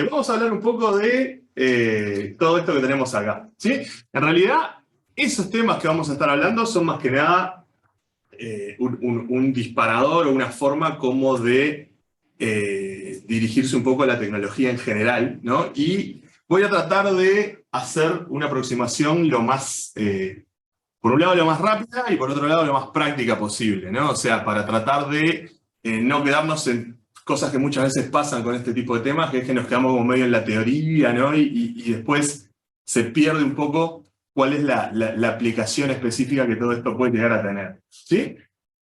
vamos a hablar un poco de todo esto que tenemos acá, ¿sí? En realidad, esos temas que vamos a estar hablando son más que nada un disparador o una forma como de dirigirse un poco a la tecnología en general, ¿no? Y voy a tratar de hacer una aproximación lo más, por un lado lo más rápida y por otro lado lo más práctica posible, ¿no? O sea, para tratar de no quedarnos en cosas que muchas veces pasan con este tipo de temas, que es que nos quedamos como medio en la teoría, ¿no? Y después se pierde un poco cuál es la aplicación específica que todo esto puede llegar a tener, ¿sí?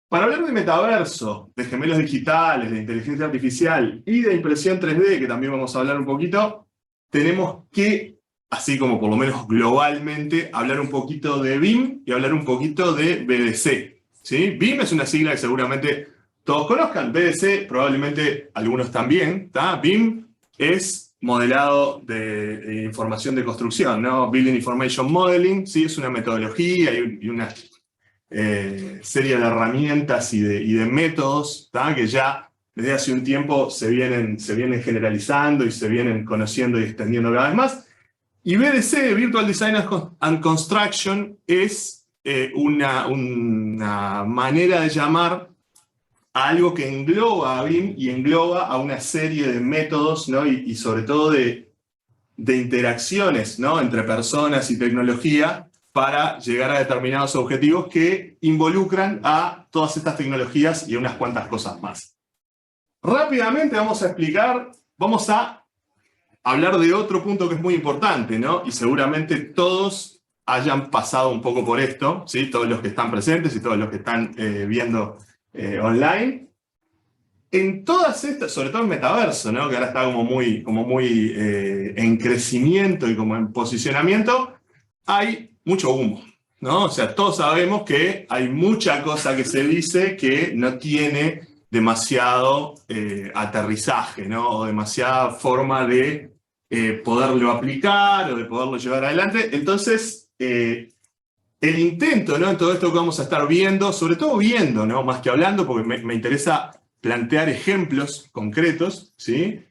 Para hablar de metaverso, de gemelos digitales, de inteligencia artificial y de impresión 3D, que también vamos a hablar un poquito, tenemos que, así como por lo menos globalmente, hablar un poquito de BIM y hablar un poquito de BDC, ¿sí? BIM es una sigla que seguramente todos conozcan, BDC probablemente algunos también, ¿tá? BIM es modelado de información de construcción, ¿no? Building Information Modeling, ¿sí? Es una metodología y una serie de herramientas y de métodos, ¿tá? Que ya desde hace un tiempo se vienen generalizando y se vienen conociendo y extendiendo cada vez más. Y BDC, Virtual Design and Construction, es una manera de llamar a algo que engloba a BIM y engloba a una serie de métodos, ¿no? y sobre todo de interacciones, ¿no? Entre personas y tecnología para llegar a determinados objetivos que involucran a todas estas tecnologías y a unas cuantas cosas más. Rápidamente vamos a hablar de otro punto que es muy importante, ¿no? Y seguramente todos hayan pasado un poco por esto, ¿sí? Todos los que están presentes y todos los que están viendo online. En todas estas, sobre todo en metaverso, ¿no? Que ahora está como muy en crecimiento y como en posicionamiento, hay mucho humo, ¿no? O sea, todos sabemos que hay mucha cosa que se dice que no tiene demasiado aterrizaje, ¿no? O demasiada forma de poderlo aplicar o de poderlo llevar adelante. Entonces, el intento, ¿no? En todo esto que vamos a estar viendo, sobre todo viendo, ¿no? Más que hablando, porque me interesa plantear ejemplos concretos, ¿sí?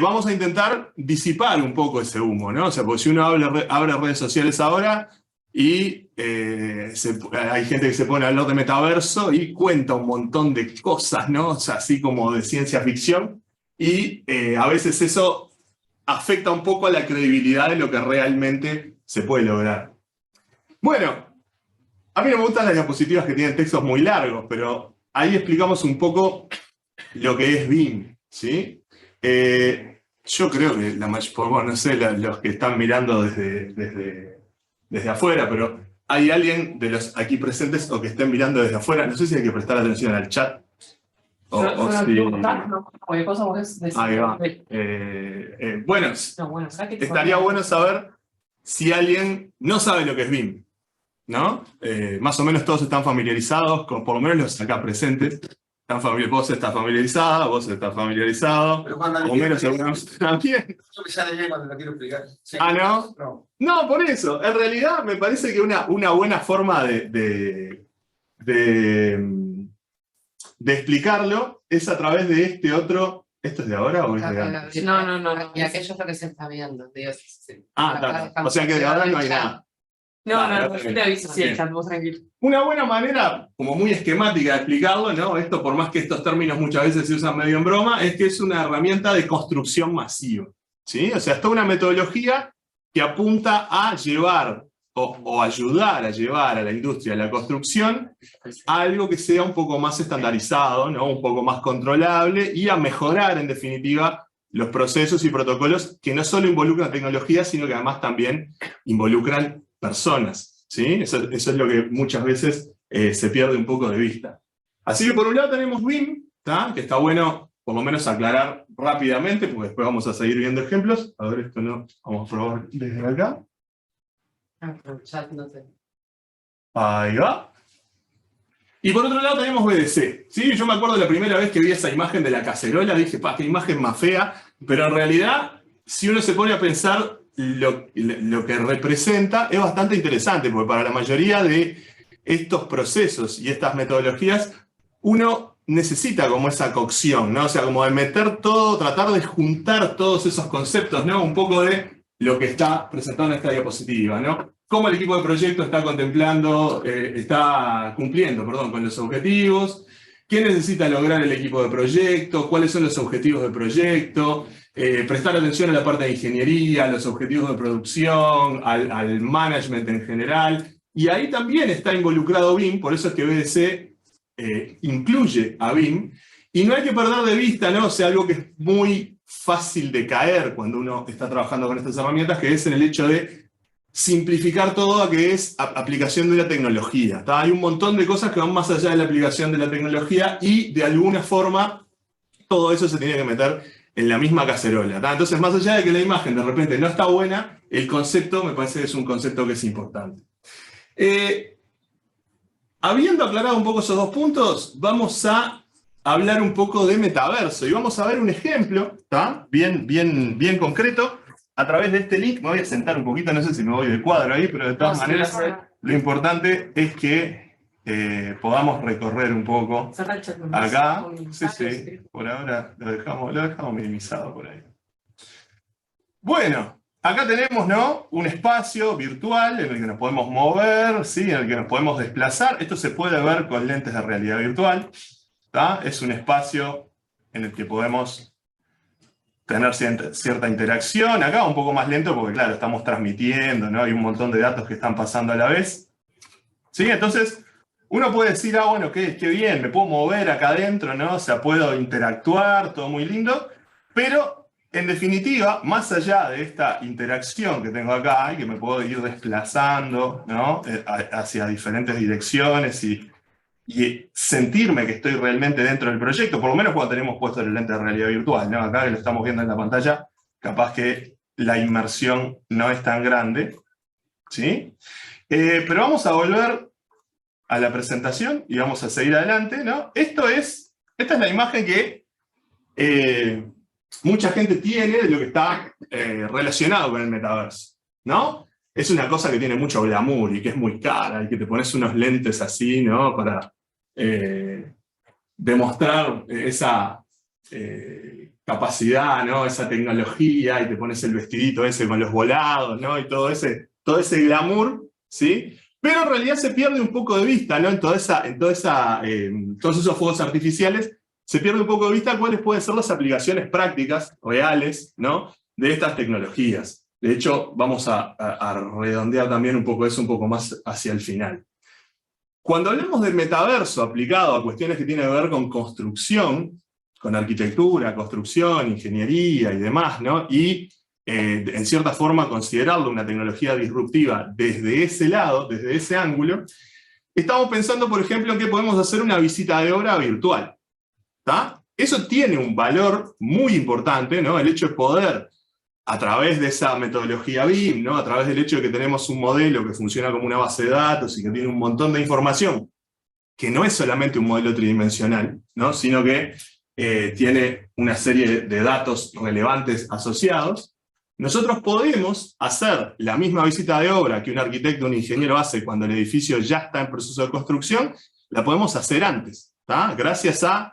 Vamos a intentar disipar un poco ese humo, ¿no? O sea, porque si uno abre redes sociales ahora y hay gente que se pone a hablar de metaverso y cuenta un montón de cosas, ¿no? O sea, así como de ciencia ficción, y a veces eso afecta un poco a la credibilidad de lo que realmente se puede lograr. Bueno, a mí no me gustan las diapositivas que tienen textos muy largos, pero ahí explicamos un poco lo que es BIM, ¿sí? Yo creo que no sé, los que están mirando desde afuera, pero hay alguien de los aquí presentes o que estén mirando desde afuera, no sé si hay que prestar atención al chat. Ahí va. Bueno, estaría bueno saber si alguien no sabe lo que es BIM, ¿no? Más o menos todos están familiarizados, por lo menos los acá presentes. Vos estás familiarizada, vos estás familiarizado. O menos algunos también. Yo me sale bien cuando lo quiero explicar. Sí. ¿Ah, no? No. No, por eso. En realidad me parece que una buena forma de explicarlo es a través de este otro. ¿Esto es de ahora o es de antes? No. Y aquello es lo que se está viendo. Dios, sí. Claro. O sea que de ahora no hay nada. No, yo te aviso, sí, estamos tranquilos. Una buena manera, como muy esquemática de explicarlo, ¿no? Esto, por más que estos términos muchas veces se usan medio en broma, es que es una herramienta de construcción masiva, ¿sí? O sea, es toda una metodología que apunta a llevar o ayudar a llevar a la industria de la construcción a algo que sea un poco más estandarizado, ¿no? Un poco más controlable y a mejorar, en definitiva, los procesos y protocolos que no solo involucran tecnología, sino que además también involucran personas, ¿sí? Eso es lo que muchas veces se pierde un poco de vista. Así que por un lado tenemos BIM, ¿tá? Que está bueno por lo menos aclarar rápidamente, porque después vamos a seguir viendo ejemplos. A ver, esto no, vamos a probar desde acá. Ahí va. Y por otro lado tenemos BDC, ¿sí? Yo me acuerdo la primera vez que vi esa imagen de la cacerola, dije, qué imagen más fea, pero en realidad, si uno se pone a pensar lo que representa, es bastante interesante, porque para la mayoría de estos procesos y estas metodologías, uno necesita como esa cocción, ¿no? O sea, como de meter todo, tratar de juntar todos esos conceptos, ¿no? Un poco de lo que está presentado en esta diapositiva, ¿no? Cómo el equipo de proyecto está contemplando, está cumpliendo, perdón, con los objetivos, qué necesita lograr el equipo de proyecto, cuáles son los objetivos del proyecto, prestar atención a la parte de ingeniería, a los objetivos de producción, al management en general, y ahí también está involucrado BIM, por eso es que BDC incluye a BIM, y no hay que perder de vista, ¿no? O sea, algo que es muy fácil de caer cuando uno está trabajando con estas herramientas, que es en el hecho de simplificar todo a que es aplicación de la tecnología. ¿Tá? Hay un montón de cosas que van más allá de la aplicación de la tecnología y de alguna forma todo eso se tiene que meter en la misma cacerola. ¿Tá? Entonces, más allá de que la imagen de repente no está buena, el concepto me parece que es un concepto que es importante. Habiendo aclarado un poco esos dos puntos, vamos a hablar un poco de metaverso y vamos a ver un ejemplo, ¿tá? bien concreto. A través de este link me voy a sentar un poquito, no sé si me voy de cuadro ahí, pero de todas maneras lo importante es que podamos recorrer un poco acá. Sí, por ahora lo dejamos minimizado por ahí. Bueno, acá tenemos, ¿no? Un espacio virtual en el que nos podemos mover, ¿sí? En el que nos podemos desplazar. Esto se puede ver con lentes de realidad virtual. ¿Tá? Es un espacio en el que podemos tener cierta interacción. Acá un poco más lento porque, claro, estamos transmitiendo, ¿no? Hay un montón de datos que están pasando a la vez. ¿Sí? Entonces, uno puede decir, bueno, qué bien, me puedo mover acá adentro, ¿no? O sea, puedo interactuar, todo muy lindo, pero, en definitiva, más allá de esta interacción que tengo acá y que me puedo ir desplazando, ¿no? Hacia diferentes direcciones y sentirme que estoy realmente dentro del proyecto, por lo menos cuando tenemos puesto el lente de realidad virtual, ¿no? Acá que lo estamos viendo en la pantalla, capaz que la inmersión no es tan grande, ¿sí? Pero vamos a volver a la presentación y vamos a seguir adelante, ¿no? Esta es la imagen que mucha gente tiene de lo que está relacionado con el metaverso, ¿no? Es una cosa que tiene mucho glamour y que es muy cara, y que te pones unos lentes así, ¿no? Para demostrar esa capacidad, ¿no? Esa tecnología, y te pones el vestidito ese con los volados, ¿no? Y todo ese glamour, ¿sí? Pero en realidad se pierde un poco de vista, ¿no? Todos esos fuegos artificiales, se pierde un poco de vista cuáles pueden ser las aplicaciones prácticas, reales, ¿no? De estas tecnologías. De hecho, vamos a redondear también un poco eso un poco más hacia el final. Cuando hablamos del metaverso aplicado a cuestiones que tienen que ver con construcción, con arquitectura, construcción, ingeniería y demás, ¿no? Y en cierta forma considerarlo una tecnología disruptiva desde ese lado, desde ese ángulo, estamos pensando, por ejemplo, en que podemos hacer una visita de obra virtual. ¿Tá? Eso tiene un valor muy importante, ¿no? El hecho de poder, a través de esa metodología BIM, ¿no? A través del hecho de que tenemos un modelo que funciona como una base de datos y que tiene un montón de información, que no es solamente un modelo tridimensional, ¿no? Sino que tiene una serie de datos relevantes asociados, nosotros podemos hacer la misma visita de obra que un arquitecto o un ingeniero hace cuando el edificio ya está en proceso de construcción, la podemos hacer antes, ¿tá? Gracias a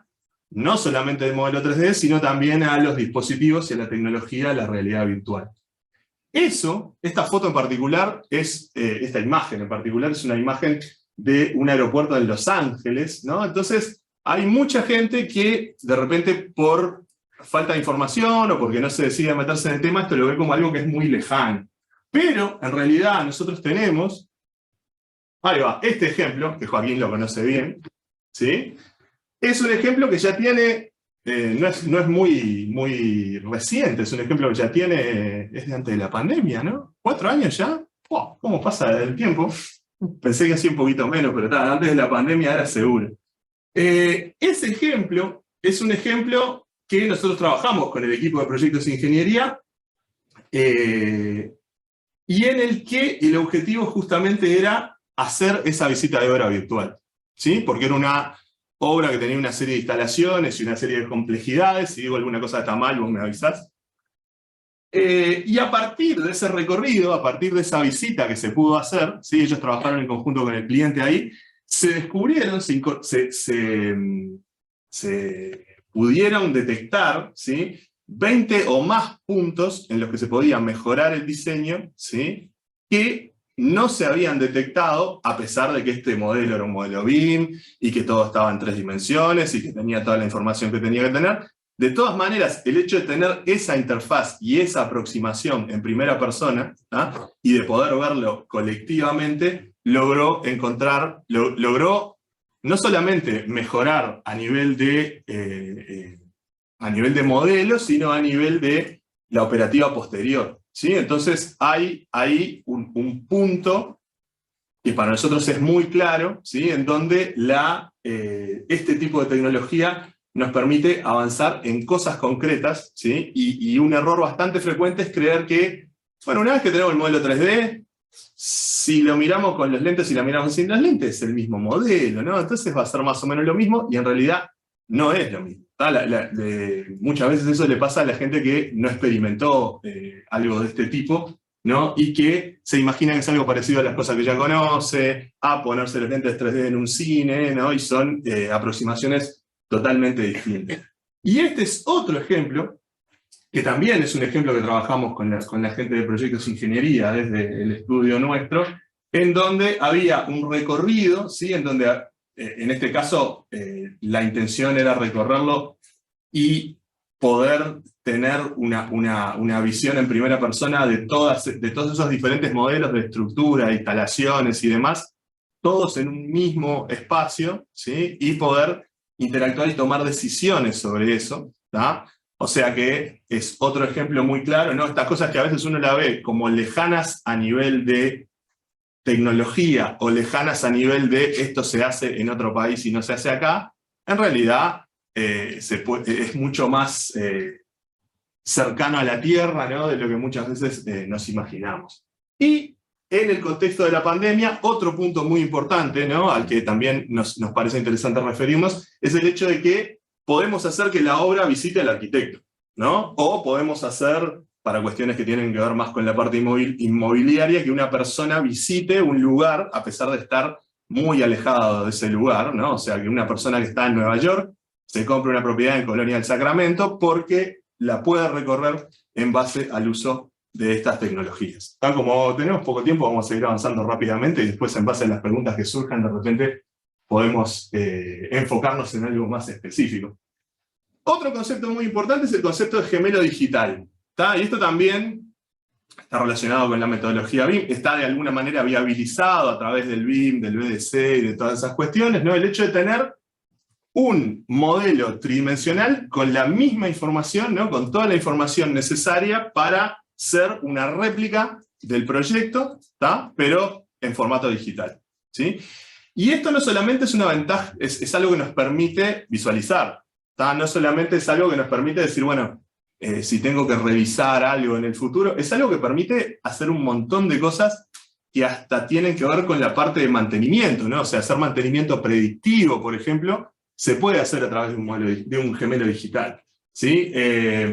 no solamente el modelo 3D, sino también a los dispositivos y a la tecnología de la realidad virtual. Esta foto en particular, esta imagen en particular, es una imagen de un aeropuerto en Los Ángeles, ¿no? Entonces, hay mucha gente que, de repente, por falta de información o porque no se decide a meterse en el tema, esto lo ve como algo que es muy lejano. Pero, en realidad, nosotros tenemos, ahí va, este ejemplo, que Joaquín lo conoce bien, ¿sí? Es un ejemplo que ya tiene, no es muy reciente, es un ejemplo que ya tiene, es de antes de la pandemia, ¿no? 4 años ya. ¡Wow! ¿Cómo pasa el tiempo? Pensé que hacía un poquito menos, pero antes de la pandemia era seguro. Ese ejemplo es un ejemplo que nosotros trabajamos con el equipo de proyectos de ingeniería, y en el que el objetivo justamente era hacer esa visita de obra virtual, ¿sí? Porque era una obra que tenía una serie de instalaciones y una serie de complejidades. Si digo alguna cosa está mal, vos me avisás. Y a partir de ese recorrido, a partir de esa visita que se pudo hacer, ¿sí? Ellos trabajaron en conjunto con el cliente ahí, se descubrieron, se se pudieron detectar, ¿sí?, 20 o más puntos en los que se podía mejorar el diseño, ¿sí?, que no se habían detectado, a pesar de que este modelo era un modelo BIM, y que todo estaba en 3 dimensiones, y que tenía toda la información que tenía que tener. De todas maneras, el hecho de tener esa interfaz y esa aproximación en primera persona, ¿ah?, y de poder verlo colectivamente, logró no solamente mejorar a nivel de modelo, sino a nivel de la operativa posterior, ¿sí? Entonces hay un punto que para nosotros es muy claro, ¿sí?, en donde este tipo de tecnología nos permite avanzar en cosas concretas, ¿sí? Y un error bastante frecuente es creer que, bueno, una vez que tenemos el modelo 3D, si lo miramos con los lentes y lo miramos sin los lentes, es el mismo modelo, ¿no? Entonces va a ser más o menos lo mismo, y en realidad no es lo mismo. Muchas veces eso le pasa a la gente que no experimentó algo de este tipo, ¿no?, y que se imagina que es algo parecido a las cosas que ya conoce, a ponerse los lentes 3D en un cine, ¿no?, y son aproximaciones totalmente distintas. Y este es otro ejemplo, que también es un ejemplo que trabajamos con la gente de proyectos de ingeniería desde el estudio nuestro, en donde había un recorrido, ¿sí?, en donde en este caso la intención era recorrerlo y poder tener una visión en primera persona de todos esos diferentes modelos de estructura, instalaciones y demás, todos en un mismo espacio, ¿sí?, y poder interactuar y tomar decisiones sobre eso, ¿tá? O sea que es otro ejemplo muy claro, ¿no? Estas cosas que a veces uno la ve como lejanas a nivel de tecnología, o lejanas a nivel de esto se hace en otro país y no se hace acá, en realidad es mucho más cercano a la tierra, ¿no?, de lo que muchas veces nos imaginamos. Y en el contexto de la pandemia, otro punto muy importante, ¿no?, al que también nos parece interesante referirnos, es el hecho de que podemos hacer que la obra visite al arquitecto, ¿no? O podemos hacer, para cuestiones que tienen que ver más con la parte inmobiliaria, que una persona visite un lugar a pesar de estar muy alejado de ese lugar, ¿no? O sea, que una persona que está en Nueva York se compre una propiedad en Colonia del Sacramento porque la puede recorrer en base al uso de estas tecnologías. Como tenemos poco tiempo, vamos a seguir avanzando rápidamente, y después, en base a las preguntas que surjan, de repente podemos enfocarnos en algo más específico. Otro concepto muy importante es el concepto de gemelo digital, ¿tá? Y esto también está relacionado con la metodología BIM, está de alguna manera viabilizado a través del BIM, del BDC y de todas esas cuestiones, ¿no? El hecho de tener un modelo tridimensional con la misma información, ¿no?, con toda la información necesaria para ser una réplica del proyecto, ¿tá?, pero en formato digital, ¿sí? Y esto no solamente es una ventaja, es algo que nos permite visualizar, ¿tá? No solamente es algo que nos permite decir, bueno, si tengo que revisar algo en el futuro, es algo que permite hacer un montón de cosas que hasta tienen que ver con la parte de mantenimiento, ¿no? O sea, hacer mantenimiento predictivo, por ejemplo, se puede hacer a través de un gemelo digital, ¿sí?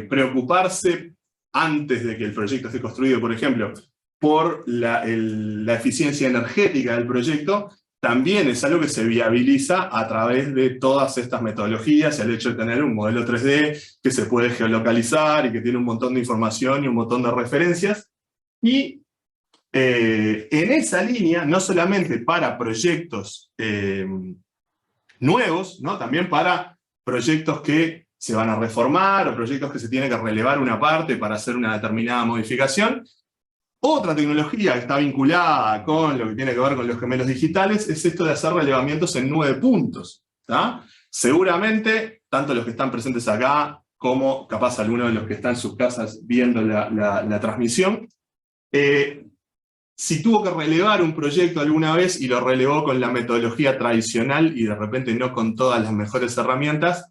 Preocuparse antes de que el proyecto esté construido, por ejemplo, por la eficiencia energética del proyecto, también es algo que se viabiliza a través de todas estas metodologías, el hecho de tener un modelo 3D que se puede geolocalizar y que tiene un montón de información y un montón de referencias. Y en esa línea, no solamente para proyectos nuevos, ¿no?, también para proyectos que se van a reformar o proyectos que se tiene que relevar una parte para hacer una determinada modificación. Otra tecnología que está vinculada con lo que tiene que ver con los gemelos digitales es esto de hacer relevamientos en 9 puntos, ¿tá? Seguramente, tanto los que están presentes acá como capaz algunos de los que están en sus casas viendo la transmisión, si tuvo que relevar un proyecto alguna vez y lo relevó con la metodología tradicional y de repente no con todas las mejores herramientas,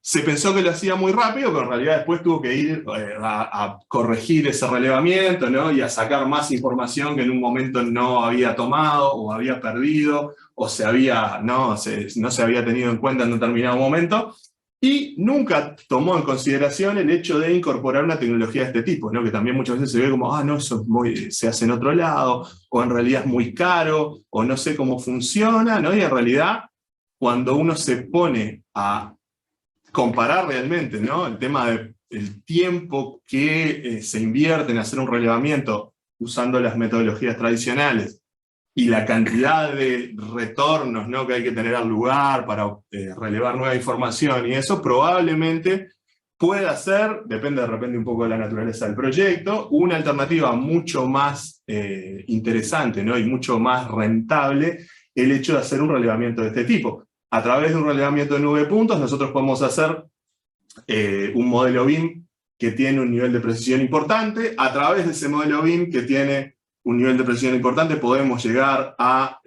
se pensó que lo hacía muy rápido, pero en realidad después tuvo que ir a corregir ese relevamiento, ¿no?, y a sacar más información que en un momento no había tomado, o había perdido, o no se había tenido en cuenta en determinado momento, y nunca tomó en consideración el hecho de incorporar una tecnología de este tipo, ¿no?, que también muchas veces se ve como, no, eso se hace en otro lado, o en realidad es muy caro, o no sé cómo funciona, ¿no?, y en realidad, cuando uno se pone a comparar realmente, ¿no?, el tema del tiempo que se invierte en hacer un relevamiento usando las metodologías tradicionales y la cantidad de retornos, ¿no?, que hay que tener al lugar para relevar nueva información, y eso probablemente pueda ser, depende de repente un poco de la naturaleza del proyecto, una alternativa mucho más interesante, ¿no?, y mucho más rentable el hecho de hacer un relevamiento de este tipo. A través de un relevamiento de 9 puntos, nosotros podemos hacer un modelo BIM que tiene un nivel de precisión importante. A través de ese modelo BIM que tiene un nivel de precisión importante, podemos llegar a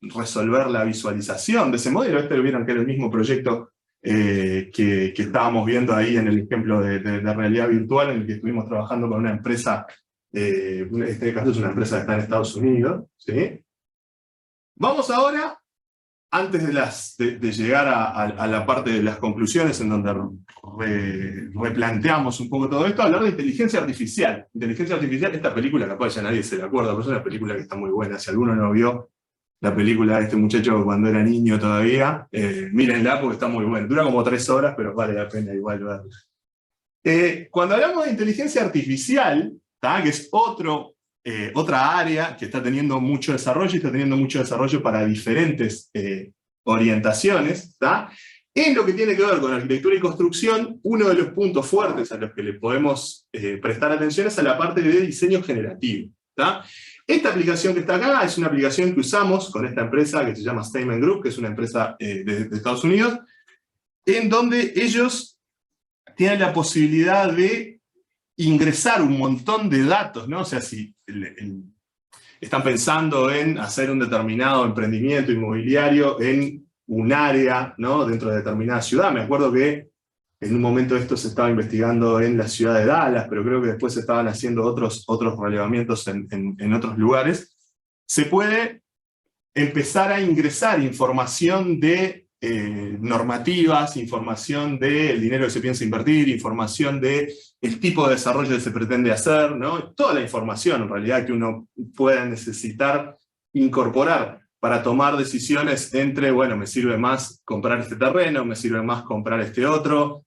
resolver la visualización de ese modelo. Este lo vieron que era el mismo proyecto que estábamos viendo ahí en el ejemplo de realidad virtual, en el que estuvimos trabajando con una empresa, en este caso es una empresa que está en Estados Unidos, ¿sí? Vamos ahora, antes de llegar a la parte de las conclusiones, en donde replanteamos un poco todo esto, hablar de inteligencia artificial. Inteligencia artificial, esta película, capaz ya nadie se la acuerda, pero es una película que está muy buena. Si alguno no vio la película de este muchacho cuando era niño todavía, mírenla porque está muy buena. Dura como 3 horas, pero vale la pena igual verla. Cuando hablamos de inteligencia artificial, ¿tá?, que es otra área que está teniendo mucho desarrollo, y está teniendo mucho desarrollo para diferentes orientaciones, ¿tá?, en lo que tiene que ver con arquitectura y construcción, uno de los puntos fuertes a los que le podemos prestar atención es a la parte de diseño generativo, ¿tá? Esta aplicación que está acá es una aplicación que usamos con esta empresa que se llama Steinman Group, que es una empresa de Estados Unidos, en donde ellos tienen la posibilidad de ingresar un montón de datos, ¿no? O sea, si están pensando en hacer un determinado emprendimiento inmobiliario en un área, ¿no?, dentro de determinada ciudad. Me acuerdo que en un momento esto se estaba investigando en la ciudad de Dallas, pero creo que después se estaban haciendo otros relevamientos en otros lugares. Se puede empezar a ingresar información de normativas, información del dinero que se piensa invertir, información del tipo de desarrollo que se pretende hacer, ¿no?, toda la información en realidad que uno pueda necesitar incorporar para tomar decisiones entre, bueno, me sirve más comprar este terreno, me sirve más comprar este otro,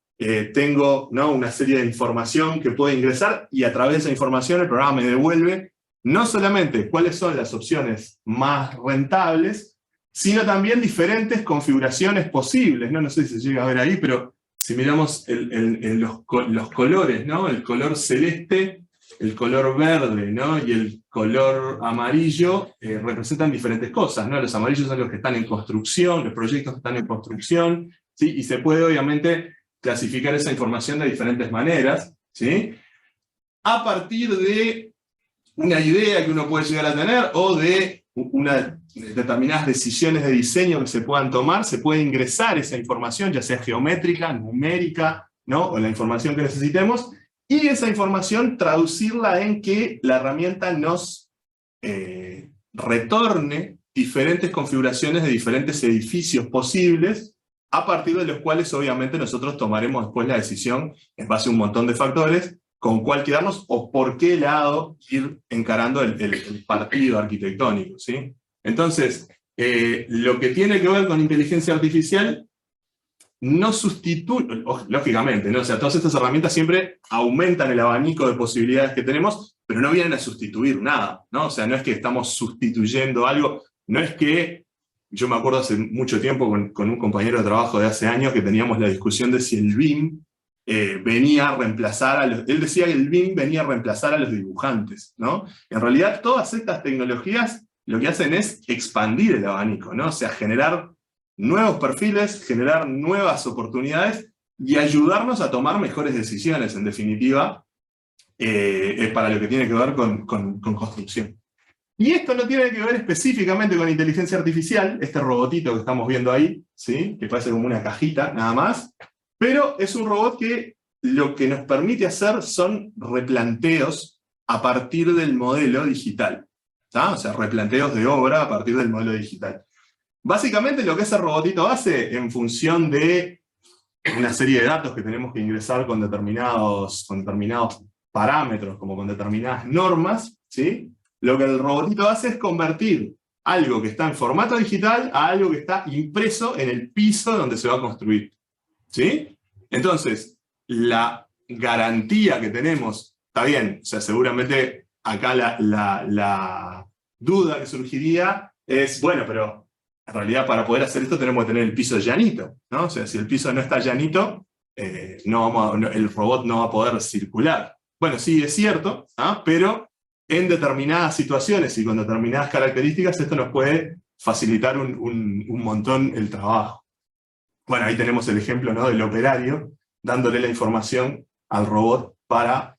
tengo, ¿no?, una serie de información que puede ingresar, y a través de esa información el programa me devuelve no solamente cuáles son las opciones más rentables, sino también diferentes configuraciones posibles, ¿no? No sé si se llega a ver ahí, pero si miramos los colores, ¿no?, el color celeste, el color verde, ¿no?, y el color amarillo representan diferentes cosas, ¿no? Los amarillos son los que están en construcción, los proyectos que están en construcción, ¿sí? Y se puede obviamente clasificar esa información de diferentes maneras, ¿sí?, a partir de una idea que uno puede llegar a tener, o de determinadas decisiones de diseño que se puedan tomar. Se puede ingresar esa información, ya sea geométrica, numérica, ¿no?, o la información que necesitemos, y esa información traducirla en que la herramienta nos retorne diferentes configuraciones de diferentes edificios posibles, a partir de los cuales obviamente nosotros tomaremos después la decisión, en base a un montón de factores, con cuál quedarnos o por qué lado ir encarando el partido arquitectónico, ¿sí? Entonces, lo que tiene que ver con inteligencia artificial no sustituye, lógicamente, ¿no? O sea, todas estas herramientas siempre aumentan el abanico de posibilidades que tenemos, pero no vienen a sustituir nada, ¿no? O sea, no es que estamos sustituyendo algo, no es que, yo me acuerdo hace mucho tiempo con un compañero de trabajo de hace años que teníamos la discusión de si el BIM venía a reemplazar a los... Él decía que el BIM venía a reemplazar a los dibujantes, ¿no? En realidad todas estas tecnologías lo que hacen es expandir el abanico, ¿no? O sea, generar nuevos perfiles, generar nuevas oportunidades y ayudarnos a tomar mejores decisiones, en definitiva, para lo que tiene que ver con construcción. Y esto no tiene que ver específicamente con inteligencia artificial, este robotito que estamos viendo ahí, ¿sí?, que parece como una cajita, nada más, pero es un robot que lo que nos permite hacer son replanteos a partir del modelo digital, ¿tá? O sea, replanteos de obra a partir del modelo digital. Básicamente lo que ese robotito hace, en función de una serie de datos que tenemos que ingresar con determinados parámetros, como con determinadas normas, ¿sí?, lo que el robotito hace es convertir algo que está en formato digital a algo que está impreso en el piso donde se va a construir. ¿Sí? Entonces, la garantía que tenemos, está bien, o sea, seguramente acá la duda que surgiría es, bueno, pero en realidad para poder hacer esto tenemos que tener el piso llanito, ¿no? O sea, si el piso no está llanito, el robot no va a poder circular. Bueno, sí, es cierto, ¿ah? Pero en determinadas situaciones y con determinadas características esto nos puede facilitar un montón el trabajo. Bueno, ahí tenemos el ejemplo, ¿no?, del operario dándole la información al robot para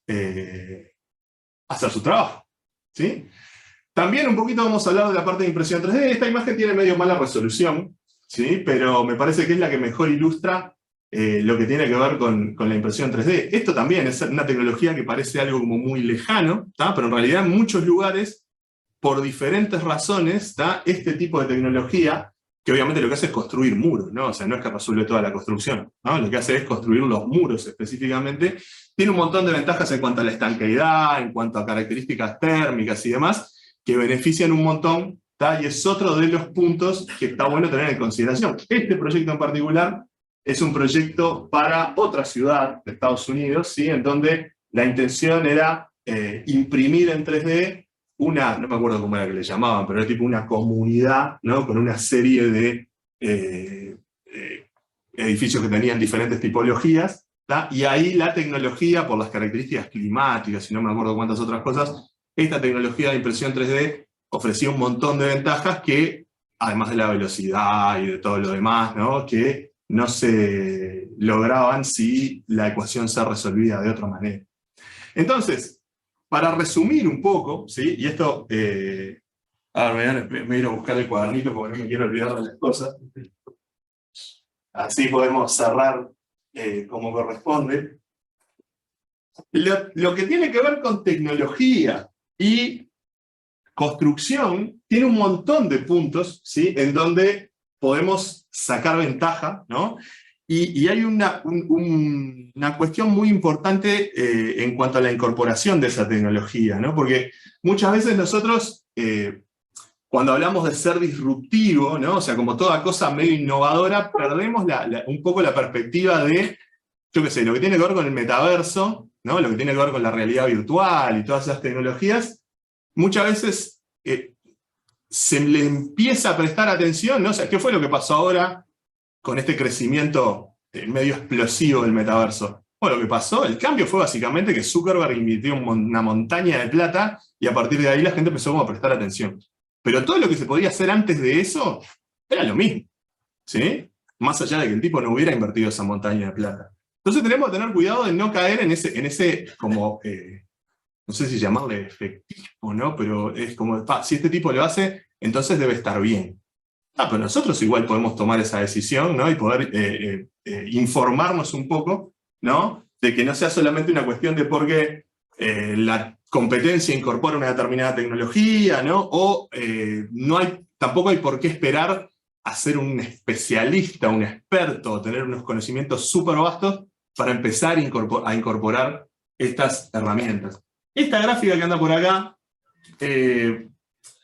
hacer su trabajo, ¿sí? También un poquito vamos a hablar de la parte de impresión 3D. Esta imagen tiene medio mala resolución, ¿sí? Pero me parece que es la que mejor ilustra lo que tiene que ver con la impresión 3D. Esto también es una tecnología que parece algo como muy lejano, ¿tá? Pero en realidad en muchos lugares, por diferentes razones, ¿tá?, este tipo de tecnología, que obviamente lo que hace es construir muros, ¿no? O sea, no es que resuelve toda la construcción, ¿no? Lo que hace es construir los muros específicamente. Tiene un montón de ventajas en cuanto a la estanqueidad, en cuanto a características térmicas y demás, que benefician un montón, ¿tá? Y es otro de los puntos que está bueno tener en consideración. Este proyecto en particular es un proyecto para otra ciudad de Estados Unidos, ¿sí?, en donde la intención era imprimir en 3D no me acuerdo cómo era que le llamaban, pero era tipo una comunidad, ¿no?, con una serie de edificios que tenían diferentes tipologías, ¿tá? Y ahí la tecnología, por las características climáticas y no me acuerdo cuántas otras cosas, esta tecnología de impresión 3D ofrecía un montón de ventajas que, además de la velocidad y de todo lo demás, ¿no?, que no se lograban si la ecuación se resolvía de otra manera. Entonces, para resumir un poco, ¿sí?, y esto, a ver, me voy a ir a buscar el cuadernito porque no me quiero olvidar de las cosas. Así podemos cerrar como corresponde. Lo que tiene que ver con tecnología y construcción tiene un montón de puntos, ¿sí?, en donde podemos sacar ventaja, ¿no? Y hay una cuestión muy importante en cuanto a la incorporación de esa tecnología, ¿no? Porque muchas veces nosotros, cuando hablamos de ser disruptivo, ¿no?, o sea, como toda cosa medio innovadora, perdemos un poco la perspectiva de, yo qué sé, lo que tiene que ver con el metaverso, ¿no?, lo que tiene que ver con la realidad virtual y todas esas tecnologías. Muchas veces se le empieza a prestar atención, ¿no? O sea, ¿qué fue lo que pasó ahora con este crecimiento medio explosivo del metaverso? Bueno, lo que pasó, el cambio fue básicamente que Zuckerberg invirtió una montaña de plata y a partir de ahí la gente empezó como a prestar atención. Pero todo lo que se podía hacer antes de eso era lo mismo, ¿sí? Más allá de que el tipo no hubiera invertido esa montaña de plata. Entonces tenemos que tener cuidado de no caer en ese como, no sé si llamarle efectismo, ¿no? Pero es como, si este tipo lo hace, entonces debe estar bien. Pero nosotros igual podemos tomar esa decisión, ¿no?, y poder informarnos un poco, ¿no?, de que no sea solamente una cuestión de por qué la competencia incorpora una determinada tecnología, ¿no?, o tampoco hay por qué esperar a ser un especialista, un experto, o tener unos conocimientos súper vastos para empezar a incorporar estas herramientas. Esta gráfica que anda por acá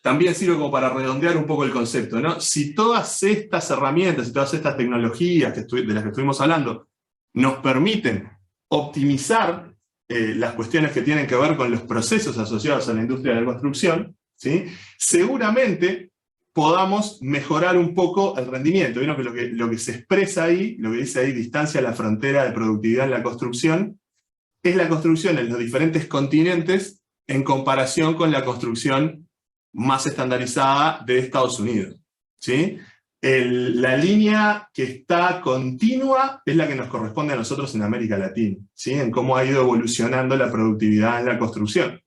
también sirve como para redondear un poco el concepto, ¿no? Si todas estas herramientas y todas estas tecnologías de las que estuvimos hablando nos permiten optimizar las cuestiones que tienen que ver con los procesos asociados a la industria de la construcción, ¿sí?, seguramente podamos mejorar un poco el rendimiento. Vieron que lo que se expresa ahí, lo que dice ahí, distancia a la frontera de productividad en la construcción, es la construcción en los diferentes continentes en comparación con la construcción más estandarizada de Estados Unidos, ¿sí? La línea que está continua es la que nos corresponde a nosotros en América Latina, ¿sí?, en cómo ha ido evolucionando la productividad en la construcción,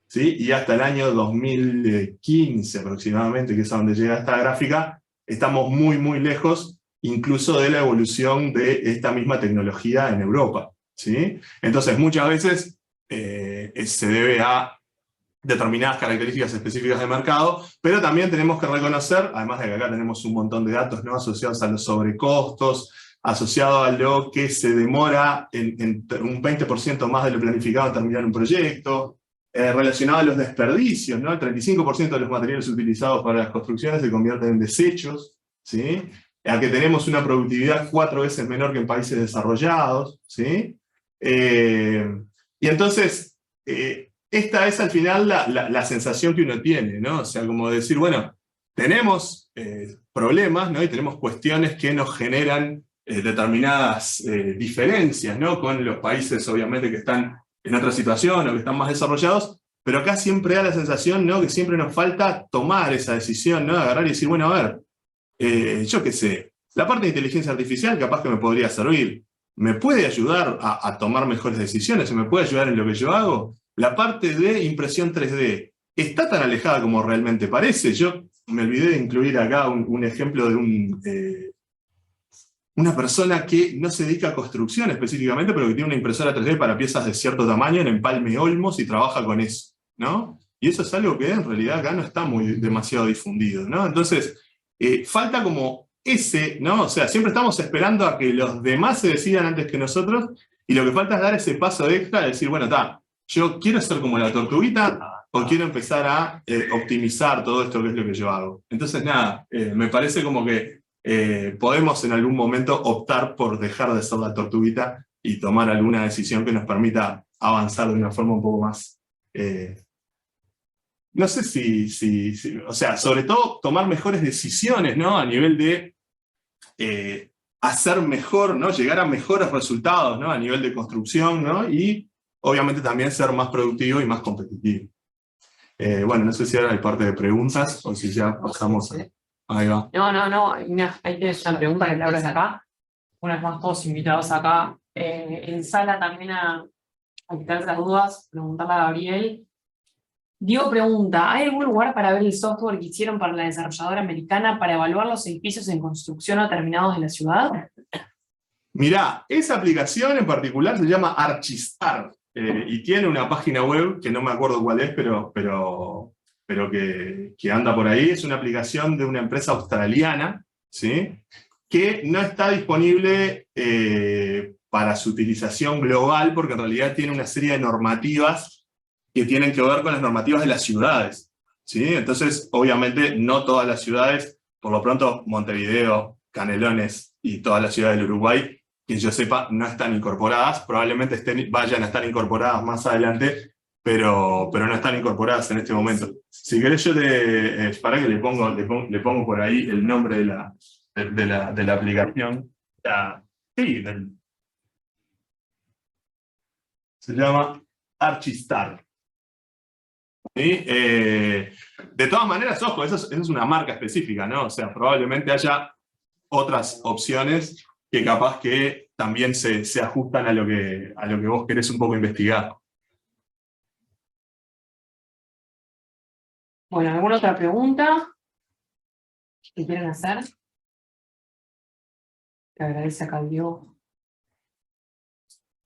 ¿sí? Y hasta el año 2015 aproximadamente, que es a donde llega esta gráfica, estamos muy, muy lejos incluso de la evolución de esta misma tecnología en Europa, ¿sí? Entonces, muchas veces se debe a determinadas características específicas de mercado, pero también tenemos que reconocer, además de que acá tenemos un montón de datos, ¿no?, asociados a los sobrecostos, asociado a lo que se demora en un 20% más de lo planificado en terminar un proyecto, relacionado a los desperdicios, ¿no? El 35% de los materiales utilizados para las construcciones se convierten en desechos, ¿sí? A que tenemos una productividad 4 veces menor que en países desarrollados, ¿sí? Y entonces, esta es al final la sensación que uno tiene, ¿no? O sea, como decir, bueno, tenemos problemas, ¿no? Y tenemos cuestiones que nos generan determinadas diferencias, ¿no? Con los países, obviamente, que están en otra situación o que están más desarrollados, pero acá siempre da la sensación, ¿no? Que siempre nos falta tomar esa decisión, ¿no? Agarrar y decir, bueno, a ver, yo qué sé, la parte de inteligencia artificial capaz que me podría servir, me puede ayudar a tomar mejores decisiones, me puede ayudar en lo que yo hago. La parte de impresión 3D, ¿está tan alejada como realmente parece? Yo me olvidé de incluir acá un ejemplo de una persona que no se dedica a construcción específicamente, pero que tiene una impresora 3D para piezas de cierto tamaño en Empalme Olmos y trabaja con eso, ¿no? Y eso es algo que en realidad acá no está demasiado difundido, ¿no? Entonces, falta como ese, ¿no? O sea, siempre estamos esperando a que los demás se decidan antes que nosotros, y lo que falta es dar ese paso extra de decir, bueno, yo quiero ser como la tortuguita, o quiero empezar a optimizar todo esto que es lo que yo hago. Entonces, nada, me parece como que podemos en algún momento optar por dejar de ser la tortuguita y tomar alguna decisión que nos permita avanzar de una forma un poco más... no sé si, o sea, sobre todo tomar mejores decisiones, ¿no? A nivel de hacer mejor, ¿no? Llegar a mejores resultados, ¿no? A nivel de construcción, ¿no? Y obviamente también ser más productivo y más competitivo. Bueno, no sé si ahora hay parte de preguntas o si ya pasamos a... Ahí va. No, ahí tienes una pregunta que te abres acá. Una vez más, todos invitados acá en sala también a quitarse las dudas, preguntarle a Gabriel. Diego pregunta, ¿hay algún lugar para ver el software que hicieron para la desarrolladora americana para evaluar los edificios en construcción o terminados de la ciudad? Mirá, esa aplicación en particular se llama Archistar, y tiene una página web que no me acuerdo cuál es, pero que anda por ahí. Es una aplicación de una empresa australiana, ¿sí? Que no está disponible para su utilización global, porque en realidad tiene una serie de normativas que tienen que ver con las normativas de las ciudades, ¿sí? Entonces, obviamente, no todas las ciudades, por lo pronto Montevideo, Canelones y todas las ciudades del Uruguay, que yo sepa, no están incorporadas. Probablemente vayan a estar incorporadas más adelante, pero no están incorporadas en este momento. Si querés yo para que le pongo por ahí el nombre de la aplicación. Sí, se llama Archistar. ¿Sí? De todas maneras, ojo, eso es una marca específica, ¿no? O sea, probablemente haya otras opciones que capaz que también se ajustan a lo que vos querés un poco investigar. Bueno, ¿alguna otra pregunta que quieran hacer? Te agradece acá el Diego.